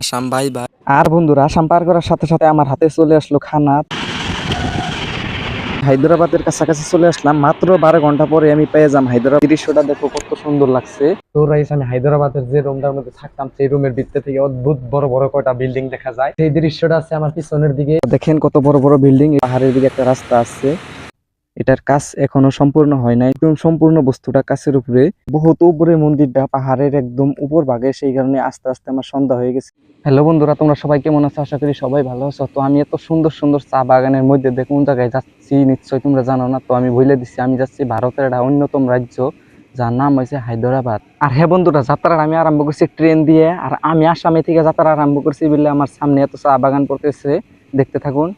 Assam bye bye. আর বন্ধুরা আসাম পার করার সাথে সাথে আমার হাতে চলে আসলো খানা। হায়দ্রাবাদের কাছাকাছি চলে আসলাম, মাত্র 12 ঘন্টা পরে আমি পেয়ে যাম হায়দ্রাবাদ। দৃশ্যটা দেখো কত সুন্দর লাগছে। তো রাইস আমি হায়দ্রাবাদের যে রুমটার মধ্যে থাকতাম সেই রুমের ভিতর থেকে অদ্ভুত বড় বড় কয়টা বিল্ডিং দেখা যায়। সেই দৃশ্যটা আছে আমার পিছনের দিকে, দেখেন কত বড় বড় বিল্ডিং। পাহাড়ের দিকে একটা রাস্তা আছে, এটার কাজ এখনো সম্পূর্ণ হয় নাই। একদম সম্পূর্ণ বস্তুটা কাছের উপরে, বহুত উপরে মন্দিরটা পাহাড়ের একদম উপর ভাগে, সেই কারণে আস্তে আস্তে আমার সন্ধ্যা হয়ে গেছে। হ্যালো বন্ধুরা, তোমরা সবাই কেমন আছো? আশা করি সবাই ভালো আছো। তো আমি এত সুন্দর সুন্দর চা বাগানের মধ্যে কোন জায়গায় যাচ্ছি নিশ্চয়ই তোমরা জানো না। তো আমি বলে দিচ্ছি, আমি যাচ্ছি ভারতের একটা অন্যতম রাজ্য, যার নাম হয়েছে হায়দ্রাবাদ। আর হ্যাঁ বন্ধুরা, যাত্রাটা আমি আরম্ভ করছি ট্রেন দিয়ে। আর আমি আসামে থেকে যাত্রা আরম্ভ করছি বলে আমার সামনে এত চা বাগান পড়তেছে, দেখতে থাকুন।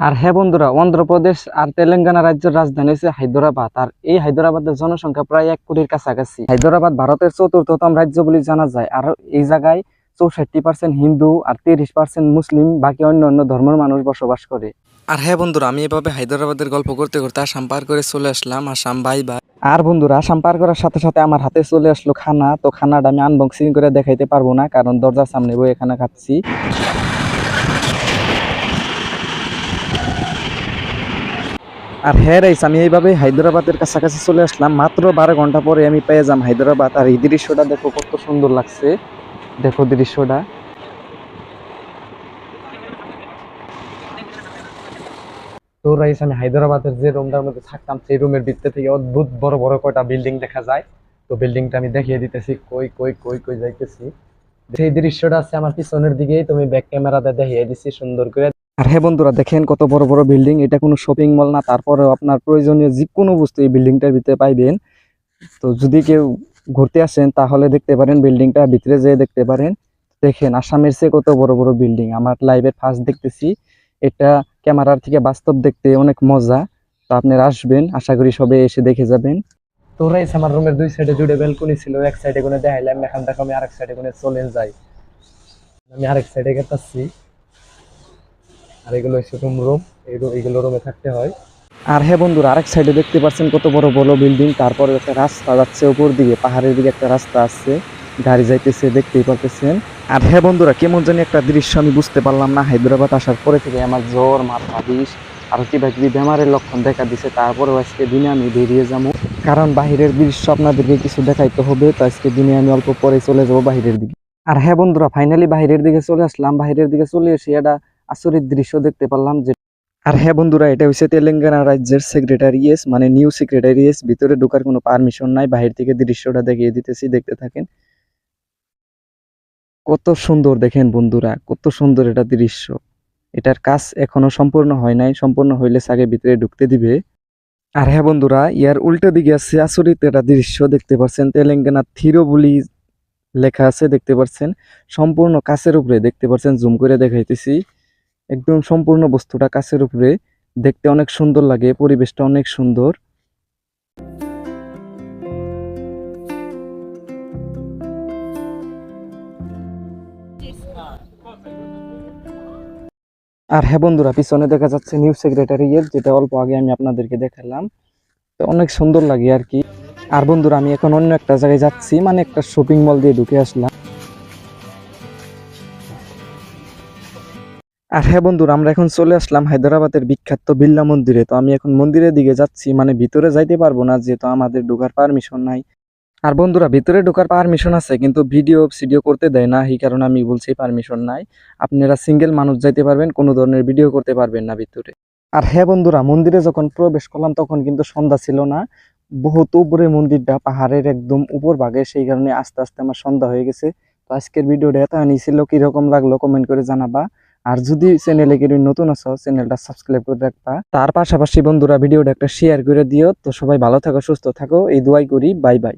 আর হ্যাঁ বন্ধুরা, অন্ধ্রপ্রদেশ আর তেলেঙ্গানা রাজ্যের রাজধানী হচ্ছে হায়দ্রাবাদ। আর এই হায়দ্রাবাদের জনসংখ্যা প্রায় 1 কোটির কাছাকাছি। হায়দ্রাবাদ ভারতের 4র্থতম রাজ্য বলে জানা যায়। আর এই জায়গায় 64% হিন্দু আর 30% মুসলিম, বাকি অন্য অন্য ধর্মের মানুষ বসবাস করে। আর হ্যাঁ বন্ধুরা, আমি এভাবে হায়দ্রাবাদের গল্প করতে করতে আসাম পার করে চলে আসলাম। Assam bye bye. আর বন্ধুরা আসাম পার করার সাথে সাথে আমার হাতে চলে আসলো খানা। তো খানাটা আমি আনবক্সিং করে দেখাইতে পারবো না, কারণ দরজার সামনে বই এখানে খাচ্ছি। আর হ্যাঁ রাইস, আমি এইভাবে হায়দ্রাবাদের কাছাকাছি চলে আসলাম, মাত্র 12 ঘন্টা পরে আমি পেয়ে যাম হায়দ্রাবাদ। আর এই দৃশ্যটা দেখো কত সুন্দর লাগছে, দেখো দৃশ্যটা। তো রাইস আমি হায়দ্রাবাদের যে রুমটার মধ্যে থাকতাম সেই রুমের ভিতর থেকে অদ্ভুত বড় বড় কয়টা বিল্ডিং দেখা যায়। তো বিল্ডিংটা আমি দেখিয়ে দিতেছি, কই কই কই কই যাইতেছি। সেই দৃশ্যটা আছে আমার পিছনের দিকে, তুমি ব্যাক ক্যামেরাতে দেখিয়ে দিচ্ছি সুন্দর করে। আর হ্যাঁ বন্ধুরা, দেখেন কত বড় বড় বিল্ডিং। এটা কোনো শপিং মল না, তারপরেও আপনার প্রয়োজনীয় যে কোনো বস্তু এই বিল্ডিংটার ভিতরে পাইবেন। তো যদি কেউ ঘুরতে আসেন তাহলে দেখতে পারেন, বিল্ডিংটা ভিতরে যেয়ে দেখতে পারেন। দেখেন আসামের চেয়ে কত বড় বড় বিল্ডিং, আমার লাইভের ফার্স্ট দেখতেছি। এটা ক্যামেরার থেকে বাস্তব দেখতে অনেক মজা। তো আপনারা আসবেন, আশা করি সবাই এসে দেখে যাবেন। তো রাইস আমার রুমের 2 সাইডে জুড়ে ব্যালকনি ছিল, এক সাইডে কোনে দেখাইলাম, এখান থেকে আমি আরেক সাইডে কোনে চলে যাই। আমি আরেক সাইডে গেতাছি। আর এগুলো হচ্ছে রুম, এইগুলো রুমে থাকতে হয়। আর হ্যাঁ বন্ধুরা, আরেক সাইডে দেখতে পাচ্ছেন কত বড় বড় বিল্ডিং। তারপরে একটা রাস্তা যাচ্ছে উপর দিকে, পাহাড়ের দিকে একটা রাস্তা আছে, গাড়ি যাইতেছে, দেখতেই পারতেছেন। আর হ্যাঁ বন্ধুরা, কেমন জানি একটা দৃশ্য আমি বুঝতে পারলাম না। হায়দ্রাবাদ আসার পরে থেকে আমার জ্বর, মাথা বিষ আর কিবা কিবি বেমারের লক্ষণ দেখা দিছে। তারপরেও আজকে দিনে আমি বেরিয়ে যাবো, কারণ বাহিরের দৃশ্য আপনাদেরকে কিছু দেখাইতে হবে। তো আজকে দিনে আমি অল্প পরে চলে যাবো বাহিরের দিকে। আর হ্যাঁ বন্ধুরা, ফাইনালি বাহিরের দিকে চলে আসলাম। বাহিরের দিকে চলে এসে একটা আচরিত দৃশ্য দেখতে পারলাম যে। আর হ্যাঁ বন্ধুরা, এটা হচ্ছে তেলেঙ্গানা রাজ্যের সেক্রেটারিয়েট, মানে নিউ সেক্রেটারিয়েট। ভিতরে ঢোকার কোনো পারমিশন নাই, বাহির থেকে দৃশ্যটা দেখিয়ে দিতেছি, দেখতে থাকেন। কত সুন্দর দেখেন বন্ধুরা, কত সুন্দর এটা দৃশ্য। এটার কাজ এখনো সম্পূর্ণ হয় নাই, সম্পূর্ণ হইলে আগে ভিতরে ঢুকতে দিবে। আর হ্যাঁ বন্ধুরা, ইয়ার উল্টো দিকে আছে আচরিত একটা দৃশ্য, দেখতে পাচ্ছেন তেলেঙ্গানা থিরোবলি লেখা আছে, দেখতে পাচ্ছেন সম্পূর্ণ কাছের উপরে, দেখতে পাচ্ছেন জুম করে দেখাইতেছি। একদম সম্পূর্ণ বস্তুটা কাছের উপরে, দেখতে অনেক সুন্দর লাগে, পরিবেশটা অনেক সুন্দর। আর হ্যাঁ বন্ধুরা, পিছনে দেখা যাচ্ছে নিউ সেক্রেটারিয়েট, যেটা অল্প আগে আমি আপনাদেরকে দেখালাম। তো অনেক সুন্দর লাগে আর কি। আর বন্ধুরা, আমি এখন অন্য একটা জায়গায় যাচ্ছি, মানে একটা শপিং মল দিয়ে ঢুকে আসলাম। আর হ্যাঁ বন্ধুরা, আমরা এখন চলে আসলাম হায়দ্রাবাদের বিখ্যাত বিড়লা মন্দিরে। তো আমি এখন মন্দিরের দিকে যাচ্ছি, মানে ভিতরে যাইতে পারবো না যেহেতু আমাদের ঢোকার পারমিশন নাই। আর বন্ধুরা, ভিতরে ঢোকার পারমিশন আছে কিন্তু ভিডিও করতে দেয় না, এই কারণে আমি বলছি পারমিশন নাই। আপনারা সিঙ্গেল মানুষ যাইতে পারবেন, কোনো ধরনের ভিডিও করতে পারবেন না ভিতরে। আর হ্যাঁ বন্ধুরা, মন্দিরে যখন প্রবেশ করলাম তখন কিন্তু সন্ধ্যা ছিল না, বহুত উপরে মন্দিরটা পাহাড়ের একদম উপর ভাগে, সেই কারণে আস্তে আস্তে আমার সন্ধ্যা হয়ে গেছে। তো আজকের ভিডিওটা এত ছিল, কিরকম লাগলো কমেন্ট করে জানাবা। আর যদি চ্যানেলে কেউ নতুন আছো, চ্যানেলটা সাবস্ক্রাইব করে রাখবা। তার পাশাপাশি বন্ধুরা ভিডিওটা একটা শেয়ার করে দিও। তো সবাই ভালো থাকো, সুস্থ থাকো, এই দোয়াই করি। Bye bye.